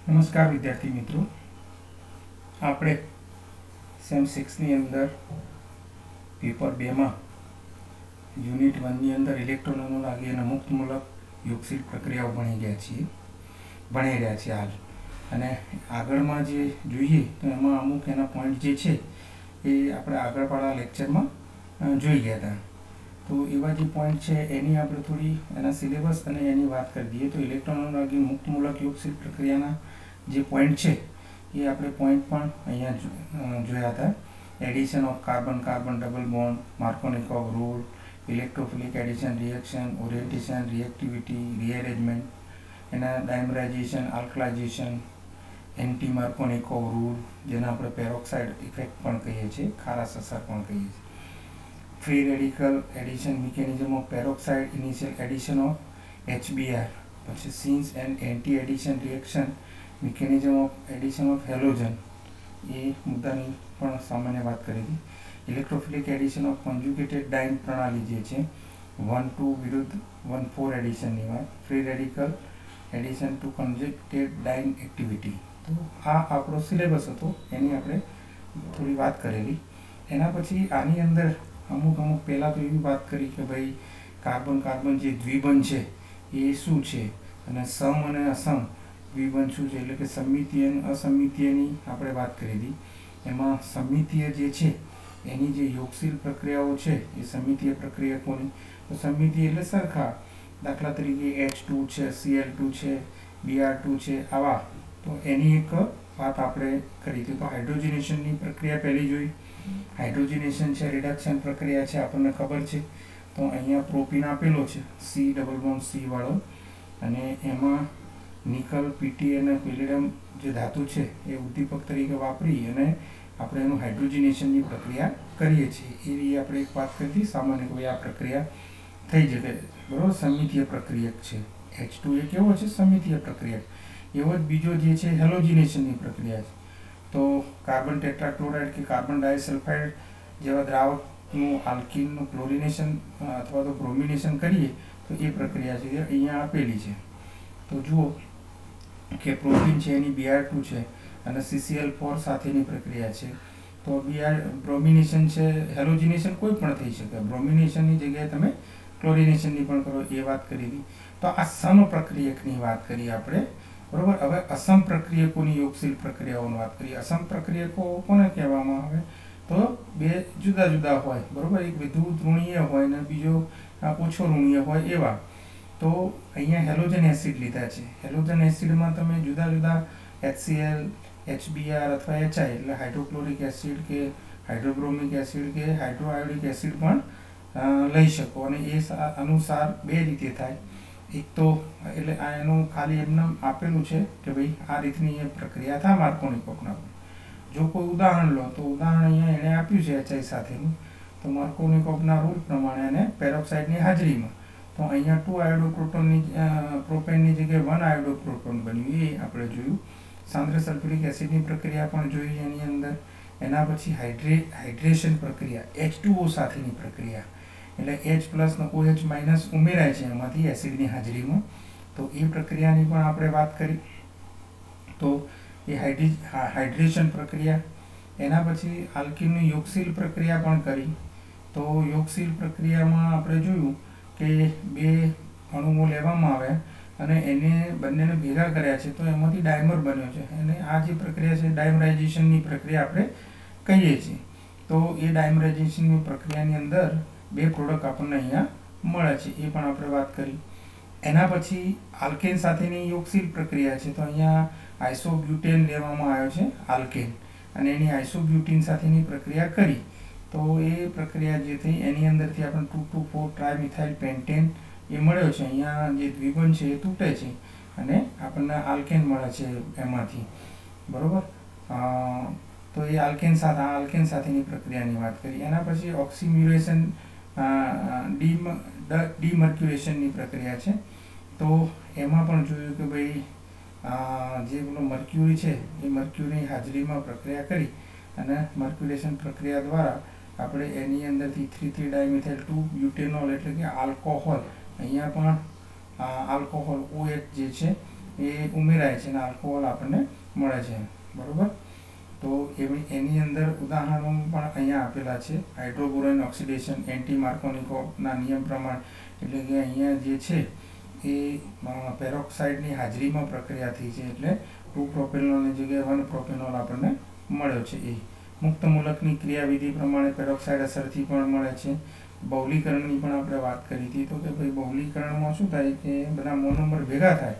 नमस्कार विद्यार्थी मित्रों, આપણે સેમ 6 ની અંદર પેપર 2 માં યુનિટ 1 ની અંદર ઇલેક્ટ્રોનોનો લાગી અને મુક્તમૂલક યોગશીલ પ્રક્રિયાઓ ભણી રહ્યા છીએ હાલ. અને આગળમાં જે જોઈએ તો એમાં અમુક એના પોઈન્ટ જે છે એ આપણે આગળવાળા લેક્ચરમાં જોઈ ગયા હતા. તો એવા જે પોઈન્ટ છે એની આપણે થોડી એના સિલેબસ અને એની વાત કરી દઈએ તો ઇલેક્ટ્રોનોનો લાગી મુક્તમૂલક યોગશીલ પ્રક્રિયાના જે પોઈન્ટ છે એ આપણે પોઈન્ટ પણ અહીંયા જોયા હતા. Addition of carbon carbon double bond, Markovnikov rule, electrophilic addition reaction, orientation, reactivity, rearrangement, એના ડાયમરાઇઝેશન, આલ્કલાઇઝેશન, એન્ટી માર્કોનિકોવ રૂલ જેને આપણે પેરોક્સાઇડ ઇફેક્ટ પણ કહીએ છીએ, ખારાશ અસર પણ કહીએ છીએ. Free radical addition mechanism of peroxide, initial addition of HBr, પછી syn and anti addition reaction, mechanism of addition of halogen, એ મુદ્દાની પણ સામાન્ય વાત કરી હતી. Electrophilic addition of conjugated diene પ્રણાલી જે છે 1,2 વિરુદ્ધ 1,4 એડિશનની વાત. Free radical addition to conjugated diene activity. તો આ આપણો સિલેબસ હતો, એની આપણે થોડી વાત કરેલી. એના પછી આની અંદર અમુક પહેલાં તો એવી વાત કરી કે ભાઈ કાર્બન કાર્બન જે દ્વિબંધ છે એ શું છે અને સમ અને અસમ દ્વિબંધ શું છે, એટલે કે સમમિતીય અને અસમિતીયની આપણે વાત કરી હતી. એમાં સમમિતીય જે છે એની જે યોગશીલ પ્રક્રિયાઓ છે એ સમમિતીય પ્રક્રિયા કોની? તો સમમિતીય એટલે સરખા, દાખલા તરીકે H2 છે, Cl2 છે, Br2 છે, આવા. તો એની એક વાત આપણે કરી હતી. તો હાઇડ્રોજનેશનની પ્રક્રિયા પહેલી જોઈ. હાઇડ્રોજનેશન છે, રિડક્શન પ્રક્રિયા છે, આપણને ખબર છે. તો અહીંયા પ્રોપીન આપેલો છે, C ડબલ બોન્ડ C વાળો, અને એમાં નિકલ, પીટી અને પેલેડિયમ જે ધાતુ છે એ ઉદ્દીપક તરીકે વાપરી અને આપણે એનું હાઇડ્રોજનેશનની પ્રક્રિયા કરીએ છીએ. એવી આપણે એક વાત કરી હતી સામાન્ય, કોઈ આ પ્રક્રિયા થઈ શકે, બરાબર. સમમિતીય પ્રક્રિયક છે. H2 એ કેવો છે? સમમિતીય પ્રક્રિયક. એવો જ બીજો જે છે હેલોજિનેશનની પ્રક્રિયા છે. તો કાર્બન ટેટ્રાક્લોરાઇડ કે કાર્બન ડાયસલ્ફાઇડ જેવા દ્રાવકનું આલ્કીનનું ક્લોરિનેશન અથવા તો બ્રોમિનેશન કરીએ તો એ પ્રક્રિયા છે જે અહીંયા આપેલી છે. તો જુઓ કે પ્રોટીન છે એની Br2 છે અને CCl4 સાથેની પ્રક્રિયા છે. તો બ્રોમિનેશન છે, હેલોજિનેશન કોઈ પણ થઈ શકે. બ્રોમિનેશનની જગ્યાએ તમે ક્લોરિનેશનની પણ કરો, એ વાત કરી હતી. તો આ સમ પ્રક્રિયકની વાત કરી આપણે, બરોબર. હવે અસમ પ્રક્રિયકોની યોગશીલ પ્રક્રિયાઓની વાત કરીએ. અસમ પ્રક્રિયકો કોને કહેવામાં આવે? તો બે જુદા જુદા હોય, બરોબર. એક વધુ ઋણીય હોય ને બીજો ઓછો ઋણીય હોય એવા. તો અહીંયા હેલોજન એસિડ લીધા છે. હેલોજન એસિડમાં તમે જુદા જુદા HCl, HBr અથવા HI એટલે હાઇડ્રોક્લોરિક એસિડ કે હાઇડ્રોબ્રોમિક એસિડ કે હાઇડ્રોઆયોડિક એસિડ પણ લઈ શકો. અને એ અનુસાર બે રીતે થાય. એક તો એટલે આ એનું ખાલી એમને આપેલું છે કે ભાઈ આ રીતની એ પ્રક્રિયા થાય માર્કોનિકોવના. જો કોઈ ઉદાહરણ લો તો ઉદાહરણ અહીંયા એણે આપ્યું છે HI સાથેનું. તો માર્કોનિકોવના રૂલ પ્રમાણે એને પેરોક્સાઇડની હાજરીમાં તો અહીંયા 2 આયોડોપ્રોટોનની પ્રોપેનની જગ્યાએ 1 આયોડોપ્રોટોન બન્યું, એ આપણે જોયું. સાંદ્ર સલ્ફ્યુરિક એસિડની પ્રક્રિયા પણ જોઈ એની અંદર. એના પછી હાઇડ્રેશન પ્રક્રિયા, H2O સાથેની પ્રક્રિયા, એટલે H+ ને OH- ઉમેરાય છે એમાંથી એસિડની હાજરીમાં. તો એ પ્રક્રિયાની પણ આપણે વાત કરી. તો એ હાઇડ્રેશન પ્રક્રિયા. એના પછી આલ્કીનની યોગશીલ પ્રક્રિયા પણ કરી. તો યોગશીલ પ્રક્રિયામાં આપણે જોયું કે બે અણુઓ લેવામાં આવ્યા અને એને બંનેને ભેગા કર્યા છે તો એમાંથી ડાયમર બન્યો છે. અને આ જે પ્રક્રિયા છે ડાયમરાઇઝેશનની પ્રક્રિયા આપણે કહીએ છીએ. તો એ ડાયમરાઇઝેશનની પ્રક્રિયાની અંદર બે પ્રોડક્ટ આપણને અહીંયા મળે છે, એ પણ આપણે વાત કરી. એના પછી આલ્કેન સાથેની યોગશીલ પ્રક્રિયા છે. તો અહીંયા આઇસોબ્યુટેન લેવામાં આવ્યો છે, આલ્કેન, અને એની આઇસોબ્યુટીન સાથેની પ્રક્રિયા કરી. તો એ પ્રક્રિયા જે થઈ એની અંદરથી આપણે 2,2,4 ટ્રાયમિથાઇલ પેન્ટેન એ મળ્યો છે. અહીંયા જે દ્વિબંધ છે એ તૂટે છે અને આપણને આલ્કેન મળે છે એમાંથી, બરોબર. તો એ આલ્કેન સાથેની પ્રક્રિયાની વાત કરી. એના પછી ઓક્સિમ્યુરેશન, ડીમર્ક્યુરેશનની પ્રક્રિયા છે. તો એમાં પણ જોયું કે ભાઈ જે પેલો મર્ક્યુરી છે એ મર્ક્યુરીની હાજરીમાં પ્રક્રિયા કરી અને મર્ક્યુરેશન પ્રક્રિયા દ્વારા આપણે એની અંદરથી 3,3 ડાયમિથાઇલ 2 બ્યુટેનોલ એટલે કે આલ્કોહોલ, અહીંયા પણ આલ્કોહોલ OH જે છે એ ઉમેરાય છે અને આલ્કોહોલ આપણને મળે છે, બરાબર। તો એની અંદર ઉદાહરણો પણ અહીંયા આપેલા છે। હાઇડ્રોબોરોન ઓક્સિડેશન એન્ટી માર્કોનિકોવના નિયમ પ્રમાણે, એટલે કે અહીંયા જે છે એ પેરોક્સાઇડની હાજરીમાં પ્રક્રિયા થઈ છે, એટલે 2 પ્રોપેનોલની જગ્યાએ 1 પ્રોપેનોલ આપણને મળ્યો છે। એ મુક્ત મૂલકની ક્રિયાવિધિ પ્રમાણે પેરોક્સાઇડ અસરથી પણ મળે છે। બહુલીકરણની પણ આપણે વાત કરી હતી, તો કે ભાઈ બહુલીકરણમાં શું થાય કે બધા મોનોમર ભેગા થાય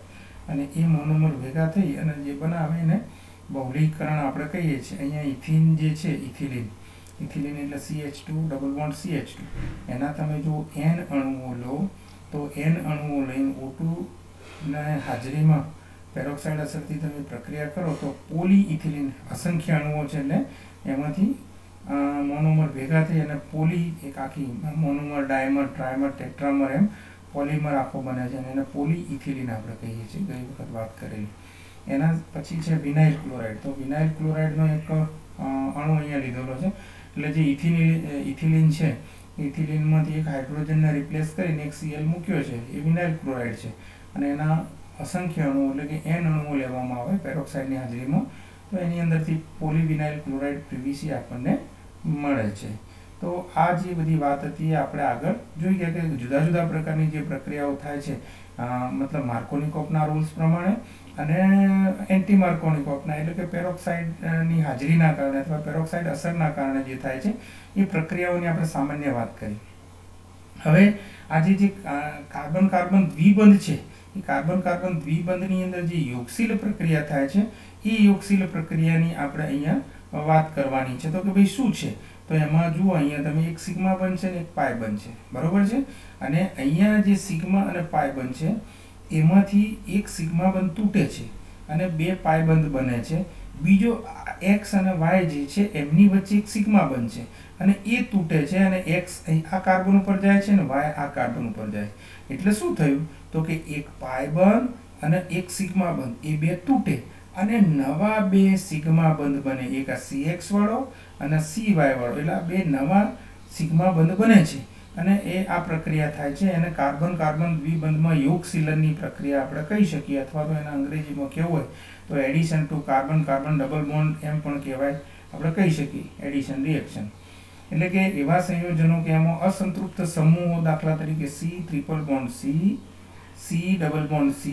અને એ મોનોમર ભેગા થઈ અને જે બનાવે એને બહુલીકરણ આપણે કહીએ છીએ। અહીંયા ઇથિન જે છે, ઇથિલિન એટલે CH2 ડબલ બોન્ડ CH2, એના તમે જો N અણુઓ લો તો N અણુઓ લઈને O2 ના હાજરીમાં પેરોક્સાઇડ અસરથી તમે પ્રક્રિયા કરો તો પોલીઇથિલિન અસંખ્ય અણુઓ છે, એટલે એમાંથી મોનોમર ભેગા થઈ અને પોલી એક આખી મોનોમર, ડાયમર, ટ્રાયમર, ટેટ્રામર એમ પોલીમર આખો બને છે અને એને પોલીઇથિલિન આપણે કહીએ છીએ, ગઈ વખત વાત કરેલી। એના પછી છે વિનાઇલ ક્લોરાઇડ। તો વિનાઇલ ક્લોરાઇડનો એક અણુ અહીંયા લીધેલો છે, એટલે જે ઇથિલિન છે, ઇથિલિનમાંથી એક હાઇડ્રોજનને રિપ્લેસ કરીને એક Cl મૂક્યો છે, એ વિનાઇલ ક્લોરાઇડ છે અને એના અસંખ્ય અણુઓ એટલે કે N અણુઓ લેવામાં આવે પેરોક્સાઇડની હાજરીમાં, તો એની અંદરથી પોલીવિનાઇલ ક્લોરાઇડ PVC આપણને મળે છે। તો આ જે બધી વાત હતી આપણે આગળ જોઈ ગયા કે જુદા જુદા પ્રકારની જે પ્રક્રિયાઓ થાય છે, મતલબ માર્કોનિકોવના રૂલ્સ પ્રમાણે અને એન્ટી માર્કોનિકોવના, એટલે કે પેરોક્સાઇડની હાજરીના કારણે અથવા પેરોક્સાઇડ અસરના કારણે જે થાય છે એ પ્રક્રિયાઓની આપણે સામાન્ય વાત કરી। હવે આજે જે કાર્બન કાર્બન દ્વિબંધ છે, એ કાર્બન કાર્બન દ્વિબંધની અંદર જે યોગશીલ પ્રક્રિયા થાય છે, એ યોગશીલ પ્રક્રિયાની આપણે અહીંયા વાત કરવાની છે। તો કે ભાઈ શું છે, તો એમાં જુઓ અહીંયા તમે એક સિગ્મા બંધ છે ને એક પાય બંધ છે, બરોબર છે। અને અહીંયા જે સિગ્મા અને પાય બંધ છે એમાંથી એક સિગ્મા બંધ તૂટે છે અને 2 પાય બંધ બને છે। બીજો x અને y જે છે એમની વચ્ચે એક સિગ્મા બંધ છે અને એ તૂટે છે અને x આ કાર્બન ઉપર જાય છે અને y આ કાર્બન ઉપર જાય છે। એટલે શું થયું તો કે એક પાય બંધ અને એક સિગ્મા બંધ એ 2 તૂટે અને નવા 2 સિગ્મા બંધ બને, એક આ CX વાળો અને CY વાળો, એટલે આ 2 નવા સિગ્મા બંધ બને છે અને એ આ પ્રક્રિયા થાય છે। એને કાર્બન કાર્બન દ્વિબંધમાં યોગશીલનની પ્રક્રિયા આપણે કહી શકીએ, અથવા તો એના અંગ્રેજીમાં કહેવું હોય તો addition to carbon carbon double bond એમ પણ કહેવાય, આપણે કહી શકીએ એડિશન રિએક્શન। એટલે કે એવા સંયોજનો કે એમાં અસંતૃપ્ત સમૂહો, દાખલા તરીકે C triple bond C, C double bond C,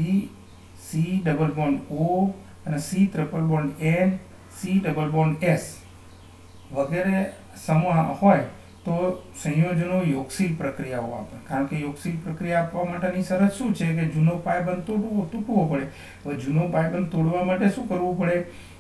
C double bond O અને C triple bond N, C double bond S વગેરે સમૂહ હોય તો સંયોજનો યોગશીલ પ્રક્રિયાઓ આપે। કારણ કે યોગશીલ પ્રક્રિયા આપવા માટેની શરત શું છે કે જૂનો પાયબંધ તૂટવો પડે। હવે જૂનો પાયબંધ તોડવા માટે શું કરવું પડે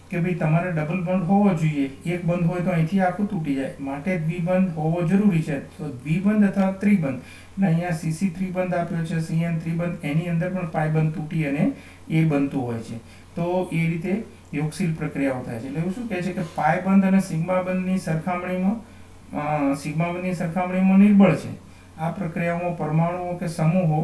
કે ભાઈ તમારે ડબલ બંધ હોવો જોઈએ, એક બંધ હોય તો અહીંથી આખું તૂટી જાય, માટે દ્વિબંધ હોવો જરૂરી છે। તો દ્વિબંધ અથવા ત્રિબંધ, એટલે અહીંયા CC ત્રિબંધ આપ્યો છે, CN ત્રિબંધ, એની અંદર પણ પાયબંધ તૂટી અને એ બનતું હોય છે। તો એ રીતે યોગશીલ પ્રક્રિયાઓ થાય છે। એટલે એવું શું કહે છે કે પાયબંધ અને સિગ્માબંધની સરખામણીમાં નિર્બળ છે। આ પ્રક્રિયાઓમાં પરમાણુઓ કે સમૂહો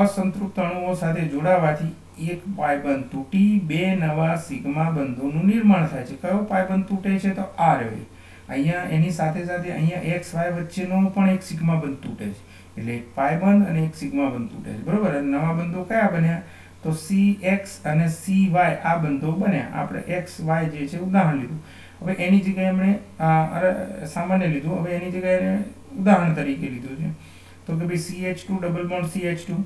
અસંતૃપ્ત અણુઓ સાથે જોડાવાથી એક પાયબંધ તૂટી 2 નવા સિગ્મા બંધોનું નિર્માણ થાય છે। કયો પાયબંધ તૂટે છે તો આ રહ્યો, અહીંયા એની સાથે સાથે અહીંયા XY વચ્ચેનો પણ એક સિગ્મા બંધ તૂટે છે, એટલે એક પાયબંધ અને એક સિગ્મા બંધ તૂટે છે, બરોબર। અને નવા બંધો કયા બન્યા તો CX અને CY આ બંધો બન્યા। આપણે XY જે છે ઉદાહરણ લીધું, હવે એની જગ્યાએ આપણે સામાન્ય લીધું, હવે એની જગ્યાએ ઉદાહરણ તરીકે લીધું છે તો કે ભાઈ CH2 ડબલ બોન્ડ CH2,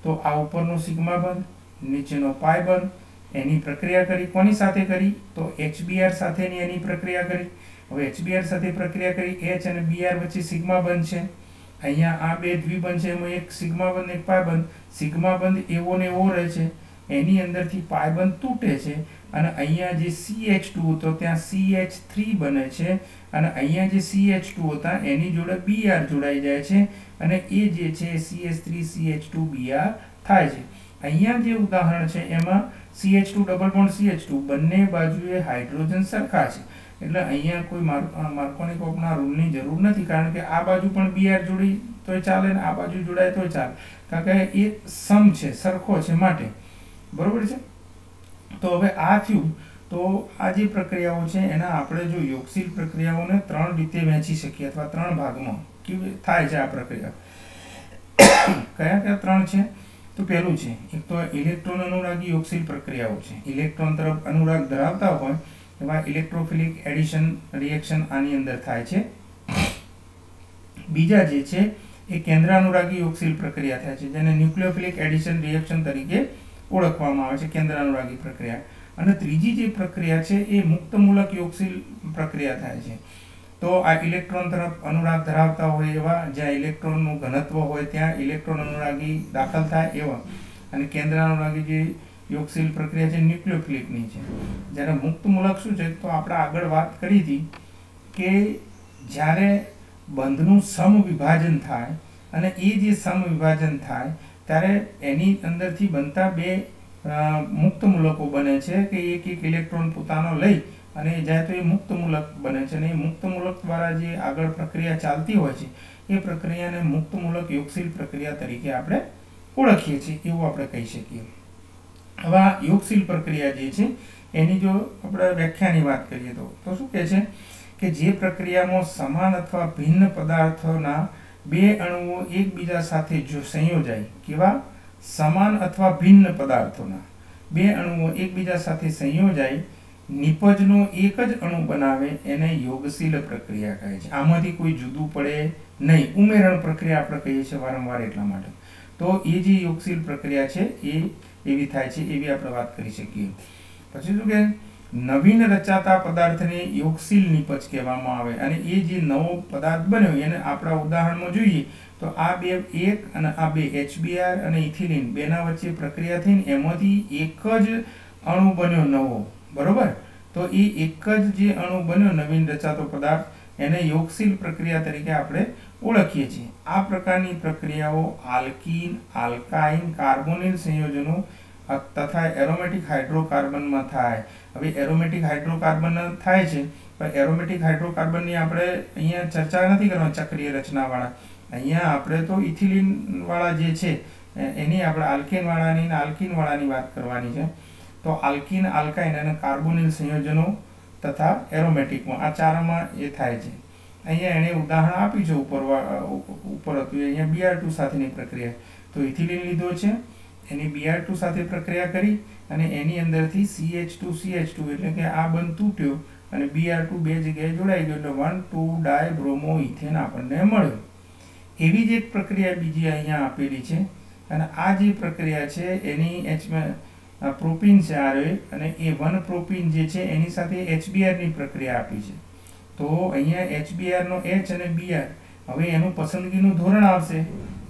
તો આ ઉપરનો સિગ્મા બંધ, નીચેનો પાય બંધ, એની પ્રક્રિયા કરી, કોની સાથે કરી તો HBr સાથેની એની પ્રક્રિયા કરી। હવે HBr સાથે પ્રક્રિયા કરી, H અને Br વચ્ચે સિગ્મા બંધ છે, અહીંયા આ 2 દ્વિબંધ છે, એમાં એક સિગ્મા બંધ એક પાય બંધ, સિગ્મા બંધ એવો ને એવો રહે છે, એની અંદરથી પાય બંધ તૂટે છે અને અહીંયા જે CH2 હતો ત્યાં CH3 બને છે અને અહીંયા જે CH2 હતા એની જોડે Br જોડાઈ જાય છે અને એ જે છે CH3 CH2 Br થાય છે। અહીંયા જે ઉદાહરણ છે એમાં CH2 ડબલ બોન્ડ CH2 બંને બાજુએ હાઇડ્રોજન સરખા છે, એટલે અહીંયા કોઈ માર્કોનિકોવના રૂલની જરૂર નથી, કારણ કે આ બાજુ પણ Br જોડી તોય ચાલે ને આ બાજુ જોડાય તોય ચાલે, કારણ કે એ સમ છે, સરખો છે માટે, બરોબર છે। તો હવે આ થયું, તો આ જે પ્રક્રિયાઓ છે એના આપણે જો યોગશીલ પ્રક્રિયાઓને 3 રીતે વહેંચી શકીએ અથવા 3 ભાગમાં કેવી થાય છે આ પ્રક્રિયા। કયા કયા 3 છે तो पहलू है एक तो इलेक्ट्रॉन अनुरागी योगशील प्रक्रियाओं है। इलेक्ट्रॉन तरफ अनुराग धरावता होय एवा इलेक्ट्रोफिलिक एडिशन रिएक्शन आनी अंदर थाय छे। बीजा जे छे ए केंद्रानुरागी योगशील प्रक्रिया थाय छे जेने न्यूक्लियोफिलिक एडिशन रिएक्शन तरीके ओळखवामां आवे छे केंद्रानुरागी प्रक्रिया। અને ત્રીજી જે પ્રક્રિયા છે એ મુક્તમૂલક યોગશીલ પ્રક્રિયા થાય છે। તો આ ઇલેક્ટ્રોન તરફ અનુરાગ ધરાવતા હોય એવા જ્યાં ઇલેક્ટ્રોનનું ઘનત્વ હોય ત્યાં ઇલેક્ટ્રોન અનુરાગી દાખલ થાય એવા અને કેન્દ્રાનુરાગી જે યોગશીલ પ્રક્રિયા છે ન્યુક્લિયોફિલિકની છે। જ્યારે મુક્તમૂલક શું છે તો આપણે આગળ વાત કરી હતી કે જ્યારે બંધનું સમવિભાજન થાય અને એ જે સમવિભાજન થાય ત્યારે એની અંદરથી બનતા બે मुक्त मूलको बने छे कि एक एक इलेक्ट्रॉन पोतानो लई अने जाय तो ए मुक्त मूलक बने छे अने मुक्त मूलक द्वारा जे आगळ प्रक्रिया चालती होय छे ए प्रक्रियाने मुक्त मूलक योगशील प्रक्रिया तरीके आपणे ओळखीए छीए एवुं आपणे कही शकीए। हवे आ योगशील प्रक्रिया जे छे एनी जो आपणे व्याख्यानी वात करीए तो शुं कहे छे कि जे प्रक्रियामां समान अथवा भिन्न पदार्थोना बे अणुओ एकबीजा साथे जो संयोजाय केवा समान अथवा भिन्न पदार्थोना बे अणुओ एकबीजा साथे संयोजाय निपजनो एक ज अणु बनावे एने योगशील प्रक्रिया कहे छे। आमांथी कोई जुदुं पड़े नहीं, उमेरण प्रक्रिया आपणे कहीए छीए वारंवार एटला माटे। तो ए जे योगशील प्रक्रिया छे ए एवी थाय छे एवी आपणे वात करी शकीए। पछी शुं के नवीन रचाता पदार्थने योगशील निपज कहेवामां आवे अने ए जे नवो पदार्थ बन्यो एने आपणा उदाहरणमां जोईए तो आ बे एक अने आ बे HBr अने इथिलीन बेना वच्चे प्रक्रिया थईने एमांथी एक ज अणु बन्यो नवो, बरोबर। तो ए एक ज जे अणु बन्यो नवीन रचातो पदार्थ एने योगशील प्रक्रिया तरीके आपणे ओळखीए छीए। आ प्रकारनी प्रक्रियाओ आल्कीन, आल्काइन, कार्बोनिल संयोजनो तथा एरोमेटिक हाइड्रोकार्बन में थाय। हवे एरोमेटिक हाइड्रोकार्बन थाय छे पण एरोमेटिक हाइड्रोकार्बन नी आपणे अहींया चर्चा नथी करवानी चक्रीय रचना वाळा। अहींया आपणे तो इथिलीन वाळा जे छे एनी आपणे आल्कीन वाळानी ने आल्कीन वाळानी वात करवानी छे। तो आल्कीन, आल्काइन अने कार्बोनिल संयोजनो तथा एरोमेटिक में आ चारमां ए थाय छे। अहींया एणे उदाहरण आप्युं छे उपर हतुं अहींया Br2 साथेनी प्रक्रिया। तो इथिलीन लीधो छे एनी Br2 साथे प्रक्रिया करी अने एनी अंदरथी CH2 એટલે કે આ બંધ તૂટ્યો અને Br2 બે જગ્યાએ જોડાઈ ગયો એટલે 1,2-डायब्रोमो इथेन આપણને મળ્યો। એવી જ એક પ્રક્રિયા બીજી અહીંયા આપેલી છે અને આ જે પ્રક્રિયા છે એની H પ્રોપીન છે આ રે અને એ 1 પ્રોપીન જે છે એની સાથે HBr ની પ્રક્રિયા આપી છે। તો અહીંયા HBr નો H અને Br હવે એનું પસંદગીનું ધોરણ આવશે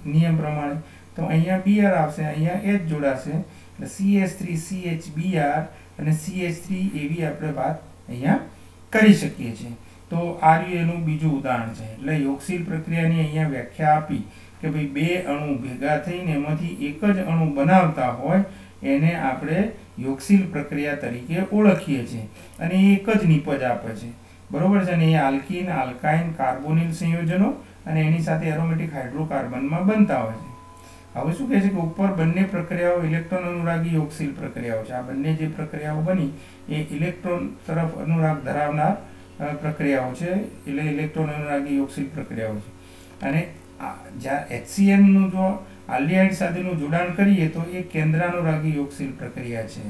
નિયમ પ્રમાણે। तो अहींया Br आवशे, अहींया H जोड़ाशे એટલે CH3 CHBr અને CH3 एवी आपणे वात अहींया करी शकीए छीए। तो आ रह्युं एनुं बीजुं उदाहरण छे। એટલે योगशील प्रक्रियानी अहींया व्याख्या आपी के भाई बे अणु भेगा थईने एमांथी एक ज अणु बनावता होय एने आपणे योगशील प्रक्रिया तरीके ओळखीए छीए અને एक ज निपज आपे छे, बरोबर छे ने। आल्कीन, आल्काइन, कार्बोनिल संयोजनो અને એની સાથે એરોમેટિક હાઇડ્રોકાર્બનમાં બનતા હોય છે। હવે શું કહે છે કે ઉપર બંને પ્રક્રિયાઓ ઇલેક્ટ્રોન અનુરાગી યોગશીલ પ્રક્રિયાઓ છે। આ બંને જે પ્રક્રિયાઓ બની એ ઇલેક્ટ્રોન તરફ અનુરાગ ધરાવનાર પ્રક્રિયાઓ છે એટલે ઇલેક્ટ્રોન અનુરાગી યોગશીલ પ્રક્રિયાઓ છે। અને જ્યાં HCN નું જો આલ્ડિહાઇડ સાથેનું જોડાણ કરીએ તો એ કેન્દ્રાનુરાગી યોગશીલ પ્રક્રિયા છે।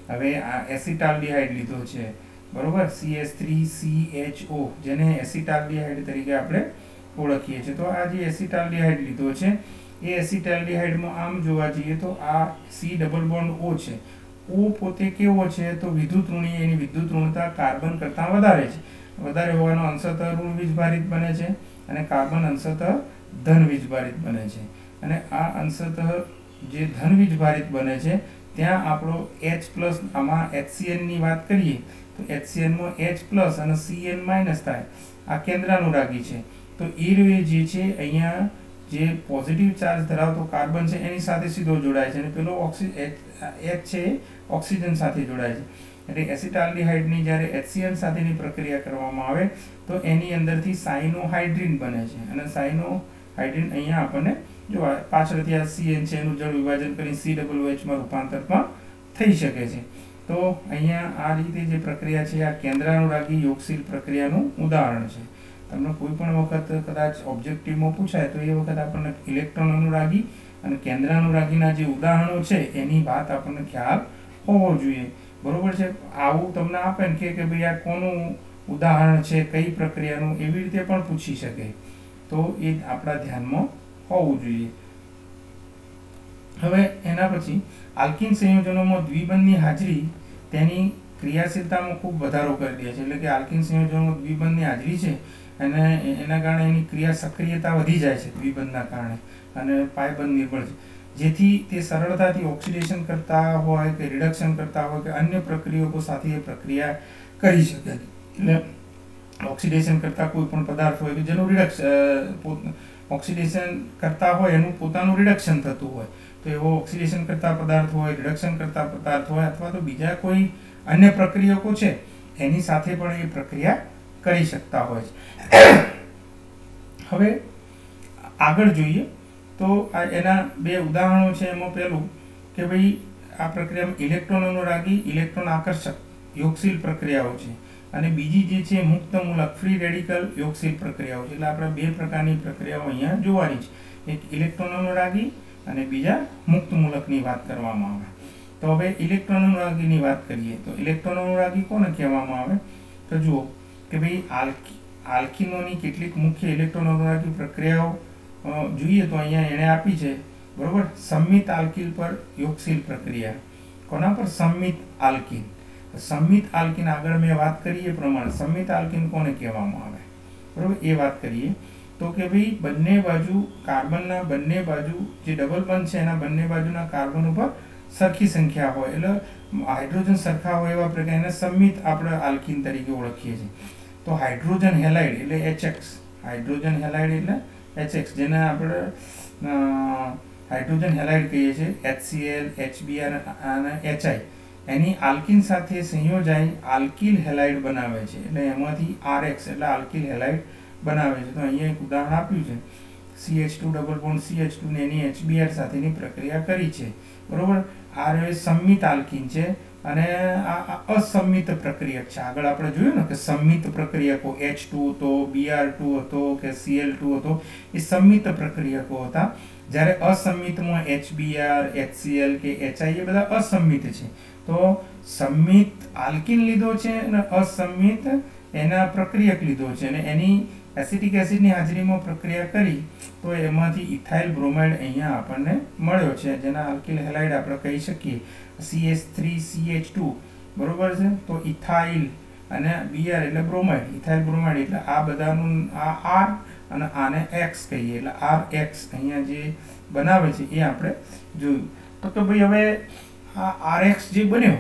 હવે આ એસિટાલ્ડિહાઇડ લીધો છે, બરોબર, CH3CHO જેને એસિટાલ્ડિહાઇડ તરીકે આપણે ઓળખીએ છીએ। તો આ જે એસિટાલ્ડિહાઇડ લીધો છે એ એસિટાલ્ડિહાઇડ માં આમ જોવા જઈએ તો આ C ડબલ બોન્ડ O છે। O પોતે કેવો છે તો વિદ્યુત ઋણી, એની વિદ્યુત ઋણતા કાર્બન કરતા વધારે છે। વધારે હોવાનો અંશતઃ ઋણ વીજભારિત બને છે અને કાર્બન અંશતઃ ધન વીજભારિત બને છે। અને આ અંશતઃ જે ધન વીજભારિત બને છે ત્યાં આપણો H+ આમાં HCN ની વાત કરીએ તો HCN માં H+ અને Cn- થાય। આ કેન્દ્રાનુરાગી છે। તો એ રે જે છે અહીંયા જે પોઝિટિવ ચાર્જ ધરાવતો કાર્બન છે એની સાથે સીધો જોડાય છે અને પેલો H છે ઓક્સિજન સાથે જોડાય છે। એટલે એસિટાલ્ડિહાઇડની જ્યારે HCN સાથેની પ્રક્રિયા કરવામાં આવે તો એની અંદરથી સાયનોહાઇડ્રીન બને છે અને સાયનોહાઇડ્રીન અહીંયા આપણને જો પાછળથી આ CN છે એનું જળ વિભાજન કરી COOH માં રૂપાંતરમાં થઈ શકે છે। તો અહીંયા આ રીતે જે પ્રક્રિયા છે આ કેન્દ્રાનુરાગી યોગશીલ પ્રક્રિયાનું ઉદાહરણ છે। તમને કોઈ પણ વખત કદાચ ઓબ્જેક્ટિવમાં પૂછાય તો એ વખત આપણને ઇલેક્ટ્રોન અનુરાગી અને કેન્દ્રાનુરાગીના જે ઉદાહરણો છે એની વાત આપણને ખ્યાલ હોવો જોઈએ, બરોબર છે. આવું તમને આપે ને કે ભાઈ આ કોનું ઉદાહરણ છે, કઈ પ્રક્રિયાનું, એવી રીતે પણ પૂછી શકે, તો એ આપણા ધ્યાનમાં હોવું જોઈએ. હવે એના પછી આલ્કિન સંયોજનોમાં દ્વિબંધની હાજરી તેની ક્રિયાશીલતામાં ખૂબ વધારો કરી દે છે. એટલે કે આલ્કિન સંયોજનોમાં દ્વિબંધની હાજરી છે અને એના કારણે એની ક્રિયા સક્રિયતા વધી જાય છે દ્વિબંધના કારણે, અને પાયબંધ નિર્બળ છે, જેથી તે સરળતાથી ઓક્સિડેશન કરતા હોય કે રિડક્શન કરતા હોય કે અન્ય પ્રક્રિયકો સાથે એ પ્રક્રિયા કરી શકે. એટલે ઓક્સિડેશન કરતા કોઈ પણ પદાર્થ હોય કે જેનું ઓક્સિડેશન કરતા હોય એનું પોતાનું રિડક્શન થતું હોય, તો એવો ઓક્સિડેશન કરતા પદાર્થ હોય, રિડક્શન કરતા પદાર્થ હોય, અથવા તો બીજા કોઈ અન્ય પ્રક્રિયકો છે એની સાથે પણ એ પ્રક્રિયા કરી શકતા હોય છે. હવે આગળ જોઈએ તો આ એના બે ઉદાહરણો છે. એમાં પહેલું કે ભાઈ આ પ્રક્રિયામાં ઇલેક્ટ્રોન અનુરાગી, ઇલેક્ટ્રોન આકર્ષક યોગશીલ પ્રક્રિયાઓ છે, અને બીજી જે છે મુક્ત મૂલક ફ્રી રેડિકલ યોગશીલ પ્રક્રિયાઓ છે. એટલે આપણે બે પ્રકારની પ્રક્રિયાઓ અહીંયા જોવાની છે, એક ઇલેક્ટ્રોન અનુરાગી અને બીજા મુક્ત મૂલકની વાત કરવામાં આવે. તો હવે ઇલેક્ટ્રોન અનુરાગીની વાત કરીએ તો ઇલેક્ટ્રોન અનુરાગી કોને કહેવામાં આવે? તો જુઓ કે ભાઈ આલ્કિનોની કેટલીક મુખ્ય ઇલેક્ટ્રોન અનુરાગી પ્રક્રિયાઓ જોઈએ તો અહીંયા એણે આપી છે, બરોબર. સંમિત આલ્કિલ પર યોગશીલ પ્રક્રિયા. કોના પર? સંમિત આલ્કિન. સંમિત આલ્કિન આગળ મેં વાત કરી એ પ્રમાણે સંમિત આલ્કિન કોને કહેવામાં આવે, બરોબર, એ વાત કરીએ તો કે ભાઈ બંને બાજુ કાર્બનના બંને બાજુ જે ડબલ બંધ છે એના બંને બાજુના કાર્બન ઉપર સરખી સંખ્યા હોય, એટલે હાઇડ્રોજન સરખા હોય એવા પ્રકારના સંમિત આપણે આલ્કિન તરીકે ઓળખીએ છીએ. તો હાઇડ્રોજન હેલાઇડ એટલે HX, હાઇડ્રોજન હેલાઇડ એટલે HX, જેને આપણે હાઇડ્રોજન હેલાઇડ કહીએ છીએ, HCl, HBr અને HI, એની આલ્કિન સાથે સંયોજાઈ આલ્કિલ હેલાઇડ બનાવે છે. એટલે એમાંથી RX એટલે આલ્કિલ હેલાઇડ બનાવે છે. તો અહીંયા એક ઉદાહરણ આપ્યું છે, CH2 ડબલ બોન્ડ CH2 ને એની HBr સાથેની પ્રક્રિયા કરી છે, બરોબર. આ સંમિત આલ્કિન છે અને આ અસંમિત પ્રક્રિયક છે. આગળ આપણે જોયું ને કે સંમિત પ્રક્રિયકો H2 હતો, Br2 હતો કે Cl2 હતો, એ સંમિત પ્રક્રિયકો હતા. જ્યારે અસંમિતમાં HBr, HCl કે HI એ બધા અસંમિત છે. તો સંમિત આલ્કિન લીધો છે અને અસંમિત એના પ્રક્રિયક લીધો છે, અને એની એસિટિક એસિડની હાજરીમાં પ્રક્રિયા કરી તો એમાંથી ઇથાઇલ બ્રોમાઇડ અહીંયા આપણને મળ્યો છે, જેના આલ્કિલ હેલાઇડ આપણે કહી શકીએ CH3CH2, બરોબર છે. તો ઇથાઇલ અને Br એટલે બ્રોમાઇડ, ઇથાઇલ બ્રોમાઇડ એટલે આ બધાનું આ R અને આને X કહીએ, એટલે RX અહીંયા જે બનાવે છે એ આપણે જોયું. તો કે ભાઈ હવે આ RX જે બન્યો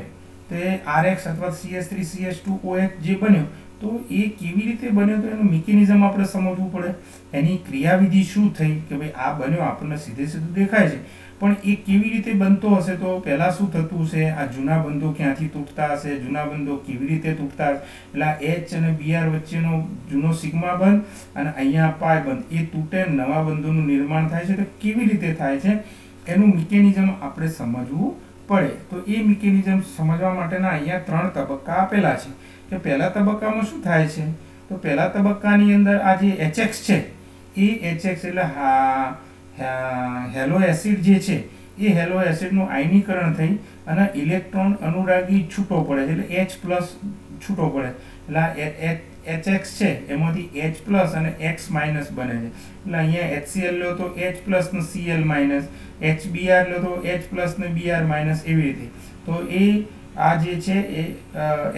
તે RX અથવા CH3CH2OH જે બન્યો તો એ કેવી રીતે બન્યો, તો એનું મિકેનિઝમ આપણે સમજવું પડે. એની ક્રિયાવિધિ શું થઈ કે ભાઈ આ બન્યો આપણને સીધે સીધું દેખાય છે, પણ એ કેવી રીતે બનતો હશે, તો પહેલાં શું થતું હશે, આ જૂના બંધો ક્યાંથી તૂટતા હશે, જૂના બંધો કેવી રીતે તૂટતા હશે, એટલે H અને Br વચ્ચેનો જૂનો સિગ્મા બંધ અને અહીંયા પાય બંધ એ તૂટે, નવા બંધોનું નિર્માણ થાય છે. તો કેવી રીતે થાય છે એનું મિકેનિઝમ આપણે સમજવું પડે. તો એ મિકેનિઝમ સમજવા માટેના અહીંયા 3 તબક્કા આપેલા છે. કે પહેલા તબક્કામાં શું થાય છે, તો પહેલા તબક્કાની અંદર આ જે HX છે એ HX એટલે હેલો એસિડ જે છે એ હેલો એસિડનું આયનીકરણ થઈ અને ઇલેક્ટ્રોન અનુરાગી છૂટો પડે છે, એટલે H+ છૂટો પડે, એટલે HX છે એમાંથી H+ અને X- બને છે. એટલે અહીંયા HCl લો તો H+ ને Cl-, HBr લો તો H+ ને Br- એવી રીતે. તો એ આ જે છે એ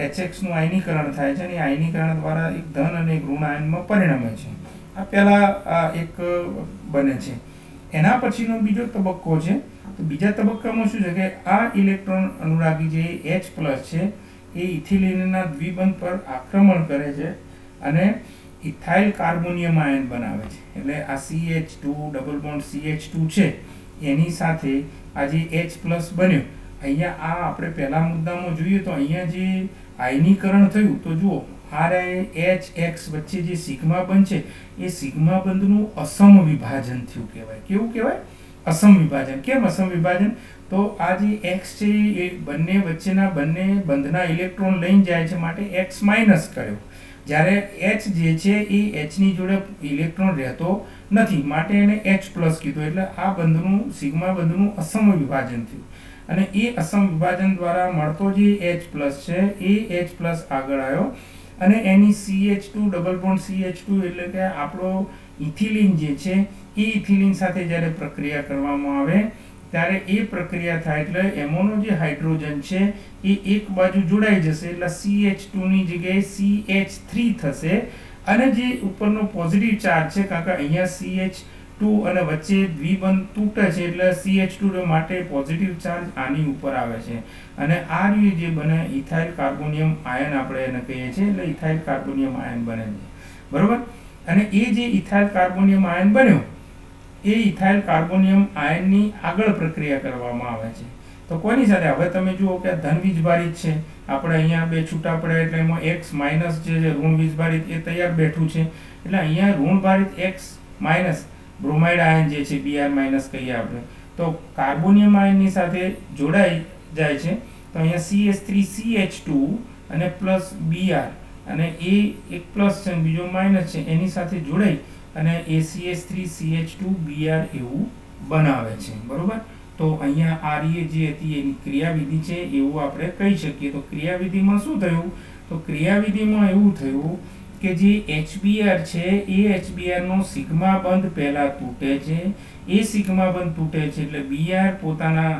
HX નું આયનીકરણ થાય છે, અને એ આયનીકરણ દ્વારા એક ધન અને એક ઋણ આયનમાં પરિણમે છે. આ પહેલા એક બને છે. એના પછીનો બીજો તબક્કો છે. તો બીજા તબક્કામાં શું છે કે આ ઇલેક્ટ્રોન અનુરાગી જે H+ છે એ ઇથિલિનના દ્વિબંધ પર આક્રમણ કરે છે અને ઇથાઇલ કાર્બોનિયમ આયન બનાવે છે. એટલે આ CH2 ડબલ બોન્ડ CH2 છે એની સાથે આ જે H+ બન્યો, અહીંયા આ આપણે પહેલા મુદ્દામાં જોઈએ તો અહીંયા જે આયનીકરણ થયું તો જુઓ RHX વચ્ચે જે સિગ્મા બંધ છે એ સિગ્મા બંધનું અસમ વિભાજન થયું કહેવાય. કેવું કહેવાય? અસમ વિભાજન. કેમ અસમ વિભાજન? તો આ જે X છે એ બંને વચ્ચેના બંને બંધના ઇલેક્ટ્રોન લઈને જાય છે માટે X- કર્યો, જ્યારે H જે છે એ H ની જોડે ઇલેક્ટ્રોન રહેતો નથી, માટે એને H+ કીધું. એટલે આ બંધનું સિગ્મા બંધનું અસમ વિભાજન થયું અને એ અસમ વિભાજન દ્વારા મળતો જે H+ છે એ H+ આગળ આવ્યો અને એની CH2 ડબલ બોન્ડ CH2 એટલે કે આપણો ઇથિલિન જે છે એ ઇથિલિન સાથે જ્યારે પ્રક્રિયા કરવામાં આવે ત્યારે એ પ્રક્રિયા થાય એટલે એમોનો જે હાઇડ્રોજન છે એ એક બાજુ જોડાઈ જશે એટલે CH2 ની જગ્યાએ CH3 થશે અને જે ઉપરનો પોઝિટિવ ચાર્જ છે કારણ કે અહીંયા CH2 અને વચ્ચે દ્વિબંધ તૂટે છે એટલે CH2 માટે પોઝિટિવ ચાર્જ આની ઉપર આવે છે અને આ રીતે જે બને ઇથાઇલ કાર્બોનિયમ આયન આપણે એને કહીએ છીએ એટલે ઇથાઇલ કાર્બોનિયમ આયન બને છે બરોબર. અને એ જે ઇથાઇલ કાર્બોનિયમ આયન બન્યો એ ઇથાઇલ કાર્બોનિયમ આયનની આગળ પ્રક્રિયા કરવામાં આવે છે. તો કોની સાથે હવે તમે જુઓ કે ધન વીજભારિત છે આપણે અહીંયા બે છૂટા પડ્યા એટલે એમાં X માઇનસ જે ઋણ વીજભારિત એ તૈયાર બેઠું છે એટલે અહીંયા ઋણ ભારિત X માઇનસ બ્રોમાઇડ આયન જે છે Br- કહીએ આપણે તો કાર્બોનિયમ આયનની સાથે જોડાઈ જાય છે તો અહીંયા CH3CH2 અને પ્લસ Br અને એ એક પ્લસ છે બીજો માઇનસ છે એની સાથે જોડાઈ અને ACH3CH2Br એવું બનાવે છે બરોબર. તો અહીંયા RE જે હતી એની ક્રિયાવિધિ છે એવું આપણે કહી શકીએ. તો ક્રિયાવિધિમાં શું થયું તો ક્રિયાવિધિમાં એવું થયું કે જે HBr છે એ HBr નો સિગ્મા બંધ પહેલા તૂટે છે. એ સિગ્મા બંધ તૂટે છે એટલે Br પોતાના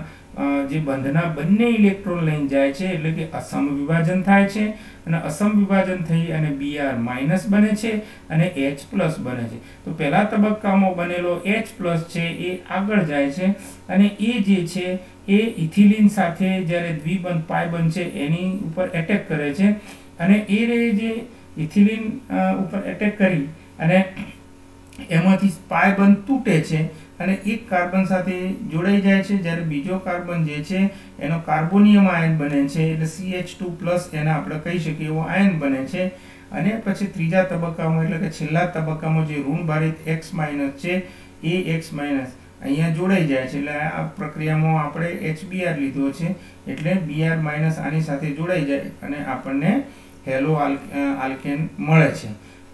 જે બંધના બંને ઇલેક્ટ્રોન લઈને જાય છે એટલે કે અસમ વિભાજન થાય છે અને અસમ વિભાજન થઈ અને Br- બને છે અને H+ બને છે. તો પહેલા તબક્કામાં બનેલો H+ છે એ આગળ જાય છે અને એ જે છે એ ઇથિલિન સાથે જ્યારે દ્વિબંધ પાઈ બંધ છે એની ઉપર એટેક કરે છે અને એ જે ઇથિલિન ઉપર એટેક કરી અને એમાંથી પાઈ બંધ તૂટે છે અને એક કાર્બન સાથે જોડાઈ જાય છે જ્યારે બીજો કાર્બન જે છે એનો કાર્બોનિયમ આયન બને છે એટલે CH2+ એને આપણે કહી શકીએ એવો આયન બને છે અને પછી ત્રીજા તબક્કામાં એટલે કે છેલ્લા તબક્કામાં જે ઋણ ભારિત X- છે એ X- અહીંયા જોડાઈ જાય છે એટલે આ પ્રક્રિયામાં આપણે HBr લીધો છે એટલે Br- આની સાથે જોડાઈ જાય અને આપણને હેલો આલ્કેન મળે છે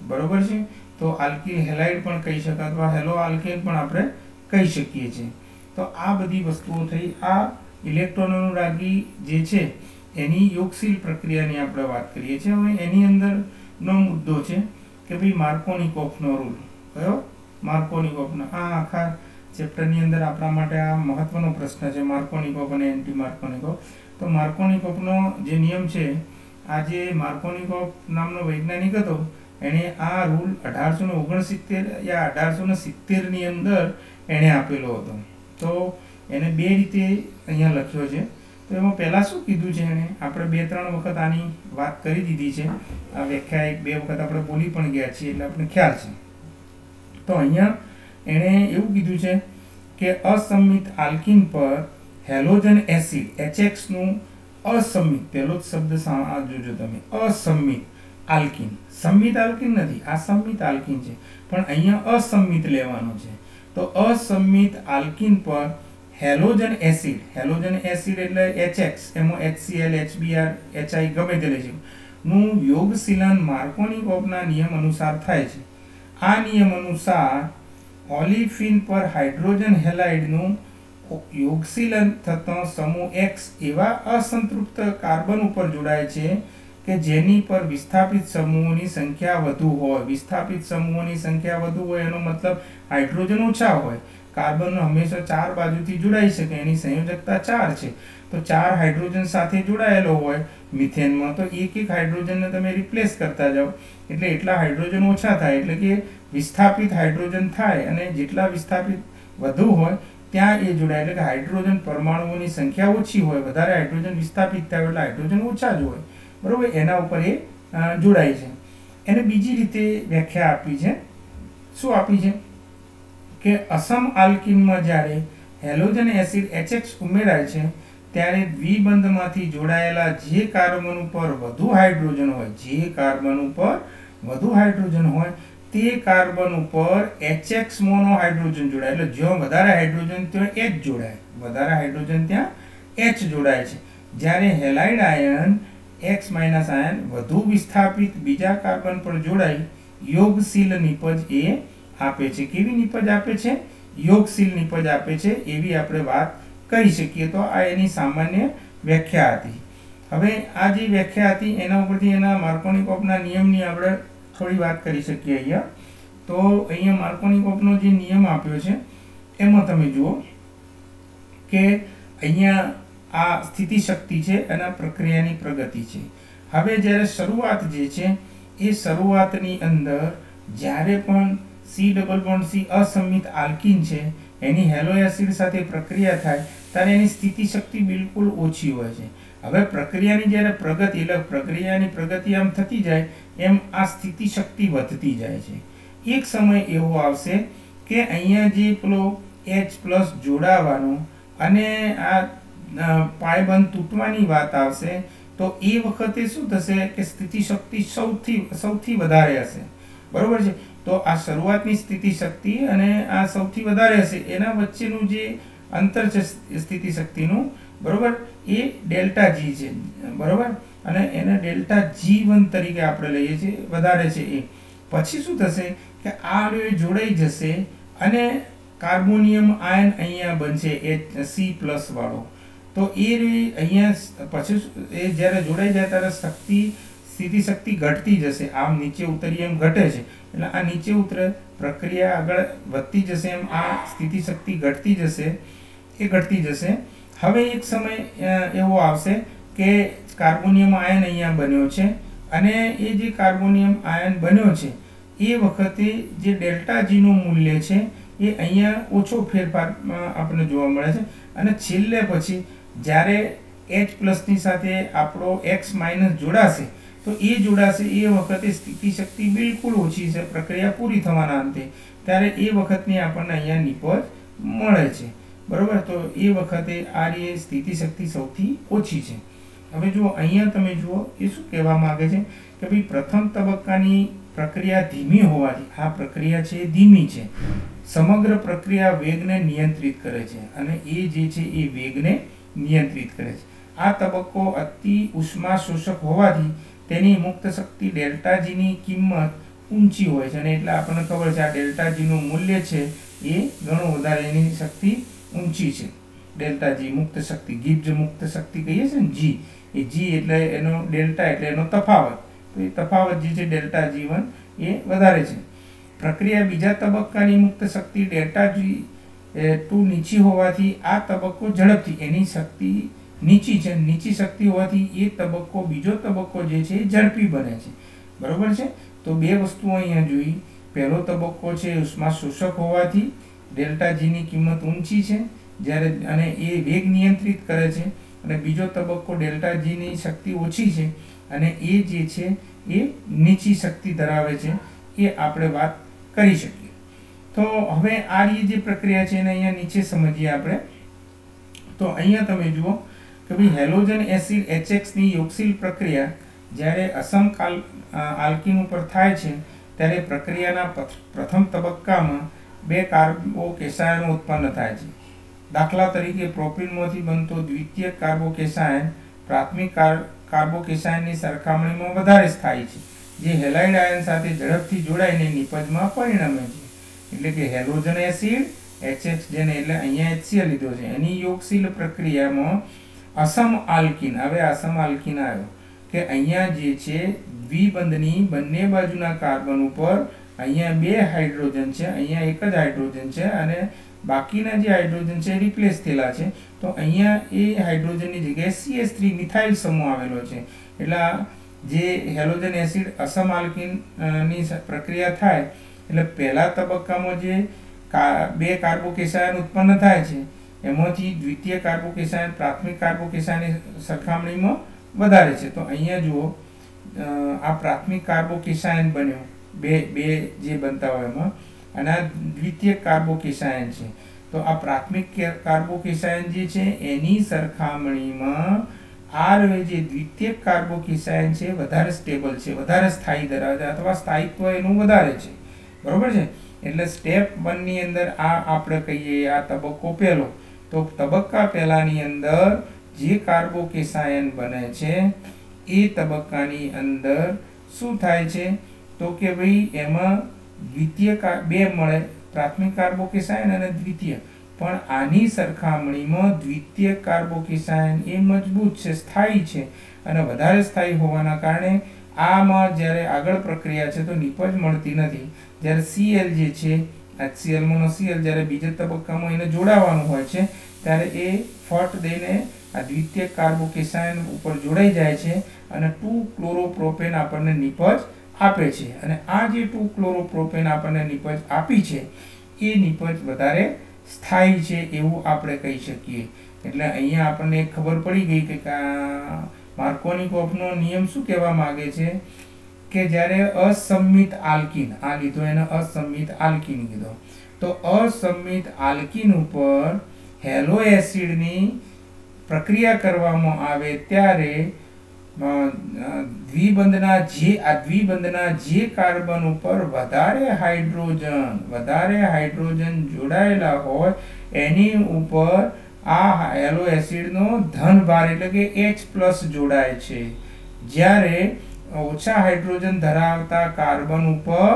બરોબર છે. તો આલ્કિલ હેલાઇડ પણ કહી શકાય અથવા હેલો આલ્કેન પણ આપણે કહી શકીએ છીએ. તો આ બધી વસ્તુઓ થઈ. આ ઇલેક્ટ્રોન અનુરાગી જે છે એની યોગશીલ પ્રક્રિયાની આપણે વાત કરીએ છીએ. હવે એની અંદરનો મુદ્દો છે કે ભાઈ માર્કોનિકોફનો રૂલ કયો માર્કોનિકોફનો આ આખા ચેપ્ટરની અંદર આપણા માટે આ મહત્વનો પ્રશ્ન છે માર્કોનિકોફ અને એન્ટી માર્કોનિકોફ. તો માર્કોનિકોફનો જે નિયમ છે આ જે માર્કોનિકોફ નામનો વૈજ્ઞાનિક હતો એણે આ રૂલ 1869 યા 1870 ની અંદર એણે આપેલો હતો. તો એને બે રીતે અહીંયા લખ્યો છે. તો એમાં પહેલા શું કીધું છે એણે આપણે 2-3 વખત આની વાત કરી દીધી છે. આ વ્યાખ્યા 1-2 વખત આપણે બોલી પણ ગયા છીએ એટલે આપણને ખ્યાલ છે. તો અહીંયા એણે એવું કીધું છે કે અસમિત આલ્કિન પર હેલોજન એસિડ HX નું અસમિત પહેલો જ શબ્દ જોજો તમે અસમિત આલ્કિન સંમિત આલ્કિન નથી આ સંમિત આલ્કિન છે પણ અહીંયા અસમિત લેવાનો છે. તો અસમિત આલ્કિન પર હેલોજન એસિડ એટલે HX એમાં HCl HBr HI ગમે તે લઈ નું યોગશીલન માર્કોનિકોફના નિયમ અનુસાર થાય છે. આ નિયમ અનુસાર ઓલિફિન પર હાઇડ્રોજન હેલાઇડનું યોગશીલન થતો સમૂહ X એવા અસંતૃપ્ત કાર્બન ઉપર જોડાય છે કે જેની પર વિસ્થાપિત સમૂહોની સંખ્યા વધુ હોય. વિસ્થાપિત સમૂહોની સંખ્યા વધુ હોય એનો મતલબ હાઇડ્રોજન ઓછા હોય. કાર્બન હંમેશા 4 બાજુથી જોડાઈ શકે એની સંયોજકતા 4 છે. તો 4 હાઇડ્રોજન સાથે જોડાયેલો હોય મિથેનમાં તો એક હાઇડ્રોજનને તમે રિપ્લેસ કરતા જાઓ એટલે એટલા હાઇડ્રોજન ઓછા થાય એટલે કે વિસ્થાપિત હાઇડ્રોજન થાય અને જેટલા વિસ્થાપિત વધુ હોય ત્યાં એ જોડાય એટલે કે હાઇડ્રોજન પરમાણુઓની સંખ્યા ઓછી હોય વધારે હાઇડ્રોજન વિસ્થાપિત થાય એટલે હાઇડ્રોજન ઓછા જ હોય બરોબર. એના ઉપર એ જોડાય છે. એને બીજી રીતે વ્યાખ્યા આપી છે. શું આપી છે કે અસમ આલ્કિનમાં જ્યારે હેલોજન એસિડ HX ઉમેરાય છે ત્યારે દ્વિબંધમાંથી જોડાયેલા જે કાર્બન ઉપર વધુ હાઇડ્રોજન હોય તે કાર્બન ઉપર HX મોનો હાઇડ્રોજન જોડાય એટલે જ્યાં વધારે હાઇડ્રોજન ત્યાં H જોડાય વધારે હાઇડ્રોજન ત્યાં H જોડાય છે. જ્યારે હેલાઇડ આયન X- આયન વધુ વિસ્થાપિત બીજા કાર્બન પર જોડાઈ યોગશીલ નિપજ એ આપે છે। કેવી નિપજ આપે છે? યોગશીલ નિપજ આપે છે એવી આપણે વાત કરી શકીએ। તો આ એની સામાન્ય વ્યાખ્યા હતી। હવે આ જે વ્યાખ્યા હતી એના ઉપરથી એના માર્કોનિકોફના નિયમની આપણે થોડી વાત કરી શકીએ અહીંયા। તો અહીંયા માર્કોનિકોફનો જે નિયમ આપ્યો છે એમાં તમે જુઓ કે અહીંયા આ સ્થિતિ શક્તિ છે અને પ્રક્રિયાની પ્રગતિ છે। હવે જ્યારે શરૂઆત જે છે એ શરૂઆતની અંદર જ્યારે પણ C અસંમિત આલ્કીન છે એની હેલો એસિડ સાથે પ્રક્રિયા થાય ત્યારે એની સ્થિતિ શક્તિ બિલકુલ ઓછી હોય છે। હવે પ્રક્રિયાની જ્યારે પ્રગતિ એટલે પ્રક્રિયાની પ્રગતિ આમ થતી જાય એમ આ સ્થિતિ શક્તિ વધતી જાય છે। એક સમય એવો આવશે કે અહીંયા જે પેલો H+ જોડાવાનો અને આ પાયબંધ તૂટવાની વાત આવશે તો એ વખતે શું થશે કે સ્થિતિ શક્તિ સૌથી વધારે હશે। બરોબર છે? તો આ શરૂઆતની સ્થિતિ શક્તિ અને આ સૌથી વધારે હશે એના વચ્ચેનું જે અંતર છે સ્થિતિ શક્તિનું, બરોબર, એ ડેલ્ટા જી છે। બરોબર, અને એને ડેલ્ટા G1 તરીકે આપણે લઈએ છીએ, વધારે છે એ। પછી શું થશે કે આ જોડાઈ જશે અને કાર્બોનિયમ આયન અહીંયા બનશે C+ વાળો। તો એ અહીંયા પછી એ જ્યારે જોડાઈ જાય ત્યારે સ્થિતિ શક્તિ ઘટતી જશે। આમ નીચે ઉતરી એમ ઘટે છે એટલે આ નીચે ઉતરે પ્રક્રિયા આગળ વધતી જશે એમ આ સ્થિતિ શક્તિ ઘટતી જશે, એ ઘટતી જશે। હવે એક સમય એવો આવશે કે કાર્બોનિયમ આયન અહીંયા બન્યો છે અને એ જે કાર્બોનિયમ આયન બન્યો છે એ વખતે જે ડેલ્ટા જીનું મૂલ્ય છે એ અહીંયા ઓછો ફેરફાર આપણને જોવા મળે છે અને છેલ્લે પછી જ્યારે H+ ની સાથે આપણો X- જોડાશે તો એ જોડાશે એ વખતે સ્થિતિ શક્તિ બિલકુલ ઓછી છે, પ્રક્રિયા પૂરી થવાના અંતે, ત્યારે એ વખતની આપણને અહીંયા નિપજ મળે છે। બરોબર, તો એ વખતે આ સ્થિતિ શક્તિ સૌથી ઓછી છે। હવે જુઓ અહીંયા તમે જુઓ એ શું કહેવા માંગે છે કે ભાઈ પ્રથમ તબક્કાની પ્રક્રિયા ધીમી હોવાથી, આ પ્રક્રિયા છે ધીમી છે, સમગ્ર પ્રક્રિયા વેગને નિયંત્રિત કરે છે અને એ જે છે એ વેગને નિયંત્રિત કરે છે। આ તબક્કો અતિ ઉષ્મા શોષક હોવાથી તેની મુક્ત શક્તિ ડેલ્ટા જીની કિંમત ઊંચી હોય છે અને એટલે આપણને ખબર છે આ ડેલ્ટા જીનું મૂલ્ય છે એ ઘણું વધારે, એની શક્તિ ઊંચી છે। ડેલ્ટા જી મુક્ત શક્તિ, ગિબ્સ મુક્ત શક્તિ કહીએ છીએ ને, જી, એ જી એટલે એનો ડેલ્ટા એટલે એનો તફાવત, તો એ તફાવત જે છે ડેલ્ટા G1 એ વધારે છે। પ્રક્રિયા બીજા તબક્કાની મુક્ત શક્તિ ડેલ્ટા G2 નીચી હોવાથી આ તબક્કો ઝડપથી, એની શક્તિ નીચી છે, નીચી શક્તિ હોવાથી એ તબક્કો, બીજો તબક્કો જે છે એ ઝડપી બને છે। બરોબર છે? તો બે વસ્તુઓ અહીંયા જોઈ। પહેલો તબક્કો છે ઉષ્મા શોષક હોવાથી ડેલ્ટા જીની કિંમત ઊંચી છે જ્યારે અને એ વેગ નિયંત્રિત કરે છે, અને બીજો તબક્કો ડેલ્ટા જીની શક્તિ ઓછી છે અને એ જે છે એ નીચી શક્તિ ધરાવે છે, એ આપણે વાત કરી શકીએ। તો હવે આ જે પ્રક્રિયા છે એને અહીંયા નીચે સમજીએ આપણે। તો અહીંયા તમે જુઓ કે ભાઈ હેલોજન એસિડ HX ની યોગશીલ પ્રક્રિયા જ્યારે અસમ આલ્કીન ઉપર થાય છે ત્યારે પ્રક્રિયાના પ્રથમ તબક્કામાં 2 કાર્બોકેશાયનો ઉત્પન્ન થાય છે। દાખલા તરીકે પ્રોપીનમાંથી બનતો દ્વિતીય કાર્બોકેશાયન પ્રાથમિક કાર્બોકેશાયનની સરખામણીમાં વધારે સ્થાયી છે, જે હેલાઇડ આયન સાથે ઝડપથી જોડાઈને નિપજમાં પરિણમે છે। એટલે કે હેલોજન એસિડ HX, જેને એટલે અહીંયા HCl લીધો છે, એની યોગશીલ પ્રક્રિયામાં અસમ આલ્કીન, હવે અસમ આલ્કીન આવ્યો કે અહીંયા જે છે દ્વિબંધની બંને બાજુના કાર્બન ઉપર અહીંયા 2 હાઇડ્રોજન છે, અહીંયા એક જ હાઇડ્રોજન છે અને બાકીના જે હાઇડ્રોજન છે રિપ્લેસ થયેલા છે। તો અહીંયા એ હાઇડ્રોજનની જગ્યાએ CH3 મિથાઇલ સમૂહ આવેલો છે। એટલે જે હેલોજન એસિડ અસમ આલ્કીનની પ્રક્રિયા થાય એટલે પહેલા તબક્કામાં જે 2 કાર્બોકેશાયન ઉત્પન્ન થાય છે એમાંથી દ્વિતીય કાર્બોકેશાયન પ્રાથમિક કાર્બોકેશાયનની સરખામણીમાં વધારે છે। તો અહીંયા જુઓ આ પ્રાથમિક કાર્બોકેશાયન બન્યો, બે જે બનતા હોય એમાં, અને આ દ્વિતીય કાર્બોકેશાયન છે। તો આ પ્રાથમિક કાર્બોકેશાયન જે છે એની સરખામણીમાં આ જે દ્વિતીય કાર્બોકેશાયન છે વધારે સ્ટેબલ છે, વધારે સ્થાયી ધરાવે છે, અથવા સ્થાયિત્વ એનું વધારે છે। બરોબર છે? એટલે સ્ટેપ 1 ની અંદર આ આપણે કહીએ આ તબક્કો પહેલો, તો તબક્કા પહેલાની અંદર જે કાર્બોકેશાયન બને છે એ તબક્કાની અંદર શું થાય છે તો કે ભાઈ એમાં દ્વિતીય બે મળે, પ્રાથમિક કાર્બોકેસાયન અને દ્વિતીય. પણ આની સરખામણીમાં દ્વિતીય કાર્બોકેસાયન એ મજબૂત છે, સ્થાયી છે, અને વધારે સ્થાયી હોવાના કારણે આમાં જ્યારે આગળ પ્રક્રિયા છે તો નિપજ મળતી નથી. જ્યારે Cl જે છે, HCl મોનોCl જ્યારે બીજા તબક્કામાં એને જોડાવાનું હોય છે ત્યારે એ ફટ દઈને આ દ્વિતીય કાર્બોકેસાયન ઉપર જોડાઈ જાય છે અને 2-ક્લોરોપ્રોપેન આપણને નિપજ આપે છે. અને આ જે 2-ક્લોરોપ્રોપેન આપણને નિપજ આપી છે એ નિપજ વધારે સ્થાયી છે એવું આપણે કહી શકીએ. એટલે અહીંયા આપણને ખબર પડી ગઈ કે માર્કોનિકોફનો નિયમ શું કહેવા માંગે છે કે જ્યારે અસંમિત આલ્કીન, આ લીધો એને અસંમિત આલ્કીન કીધો, તો અસંમિત આલ્કીન ઉપર હેલો એસિડની પ્રક્રિયા કરવામાં આવે ત્યારે દ્વિબંધના જે કાર્બન ઉપર વધારે હાઇડ્રોજન જોડાયેલા હોય એની ઉપર આ હેલો એસિડનો ધન ભાર એટલે કે H+ જોડાય છે. જ્યારે ઓછા હાઇડ્રોજન ધરાવતા કાર્બન ઉપર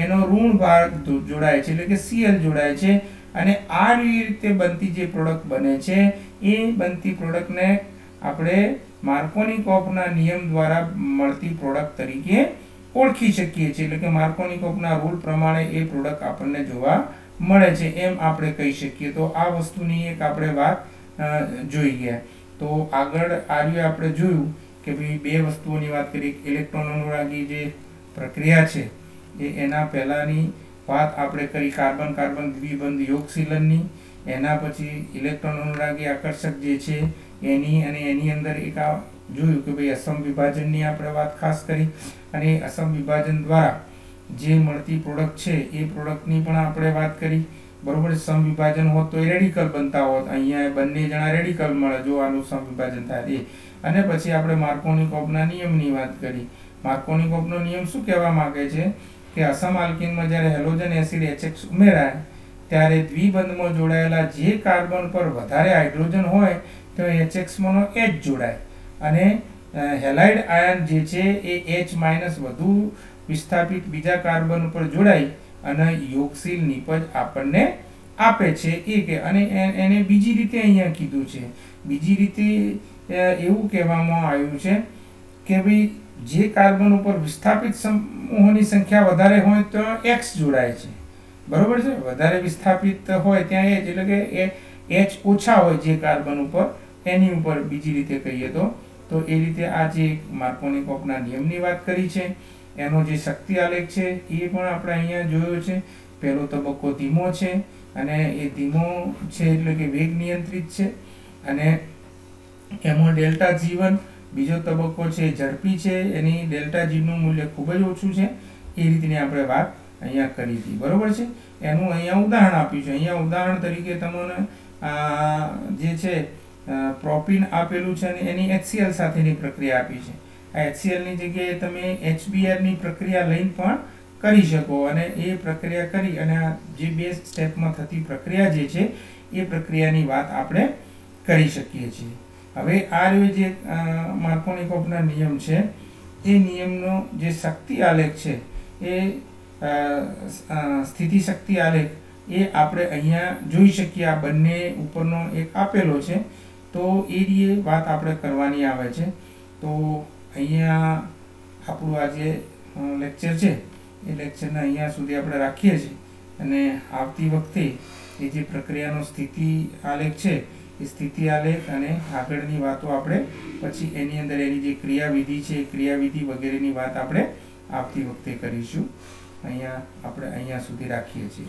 એનો ઋણ ભાર જોડાય છે એટલે કે Cl જોડાય છે. અને આ રીતે બનતી જે પ્રોડક્ટ બને છે એ બનતી પ્રોડક્ટને આપણે માર્કોનિકોફના નિયમ દ્વારા મળતી પ્રોડક્ટ તરીકે ઓળખી શકીએ છીએ. એટલે કે માર્કોનિકોફના રૂલ પ્રમાણે એ પ્રોડક્ટ આપણને જોવા મળે છે એમ આપણે કહી શકીએ. તો આ વસ્તુની એક આપણે વાત જોઈ ગયા. તો આગળ આપણે જોયું કે ભાઈ બે વસ્તુઓની વાત કરી. ઇલેક્ટ્રોન અનુરાગી જે પ્રક્રિયા છે એના પહેલાની વાત આપણે કરી કાર્બન કાર્બન દ્વિબંધ યોગશીલનની. એના પછી ઇલેક્ટ્રોન અનુરાગી આકર્ષક જે છે એની, અને એની અંદર એક જોયું કે ભાઈ અસમ વિભાજનની આપણે વાત ખાસ કરી. અને અસમ વિભાજન દ્વારા જે મળતી પ્રોડક્ટ છે એ પ્રોડક્ટની પણ આપણે વાત કરી. બરોબર, સમ વિભાજન હોત તો એ રેડિકલ બનતા હોત. અહીંયા બંને જણા રેડિકલ મળે જો આનું સમ વિભાજન થાય એ. અને પછી આપણે માર્કોનિકોફના નિયમની વાત કરી. માર્કોનિકોફનો નિયમ શું કહેવા માંગે છે કે અસમ આલ્કીનમાં જ્યારે હેલોજન એસિડ HX ઉમેરાય ત્યારે દ્વિબંધમાં જોડાયેલા જે કાર્બન પર વધારે હાઇડ્રોજન હોય તો HX માં H જોડાય, અને હેલાઇડ આયન જે છે એ H- વધુ વિસ્થાપિત બીજા કાર્બન ઉપર જોડાઈ અને યોગશીલ નિપજ આપણને આપે છે એ કે. અને એને બીજી રીતે અહીંયા કીધું છે. બીજી રીતે એવું કહેવામાં આવ્યું છે કે ભાઈ જે કાર્બન ઉપર વિસ્થાપિત સમૂહોની સંખ્યા વધારે હોય તો X જોડાય છે. બરોબર છે, વધારે વિસ્થાપિત હોય ત્યાં H, એટલે કે H ઓછા હોય જે કાર્બન ઉપર એની ઉપર બીજી રીતે કહીએ તો એ રીતે આ જે માર્કોનિકોફના નિયમની વાત કરી છે. એનો જે શક્તિ આલેખ છે એ પણ આપણે અહીંયા જોયો છે. પહેલો તબક્કો ધીમો છે અને એ ધીમો છે એટલે કે વેગ નિયંત્રિત છે, અને એમાં ડેલ્ટા G1. બીજો તબક્કો છે ઝડપી છે, એની ડેલ્ટા G નું મૂલ્ય ખૂબ જ ઓછું છે. એ રીતની આપણે વાત અહીંયા કરી હતી. બરોબર છે, એનું અહીંયા ઉદાહરણ આપ્યું છે. અહીંયા ઉદાહરણ તરીકે તમને જે છે પ્રોપીન આપેલું છે અને એની HCl સાથેની પ્રક્રિયા આપી છે. આ HCl ની જગ્યાએ તમે HBr ની પ્રક્રિયા લઈને પણ કરી શકો, અને એ પ્રક્રિયા કરી અને આ જે બે સ્ટેપમાં થતી પ્રક્રિયા જે છે એ પ્રક્રિયાની વાત આપણે કરી શકીએ છીએ. હવે આ જે માર્કોનિકોફના નિયમ છે એ નિયમનો જે શક્તિ આલેખ છે એ સ્થિતિ શક્તિ આલેખ એ આપણે અહીંયા જોઈ શકીએ. આ બંને ઉપરનો એક આપેલો છે, તો એ વાત આપણે કરવાની આવે છે. તો અહીંયા આપણું આ જે લેક્ચર છે એ લેક્ચરને અહીંયા સુધી આપણે રાખીએ છીએ, અને આવતી વખતે એ જે પ્રક્રિયાનો સ્થિતિ આલેખ છે એ સ્થિતિ આલેખ અને આગળની વાતો આપણે પછી એની અંદર એની જે ક્રિયાવિધિ છે એ ક્રિયાવિધિ વગેરેની વાત આપણે આવતી વખતે કરીશું. અહીંયા સુધી રાખીએ છીએ.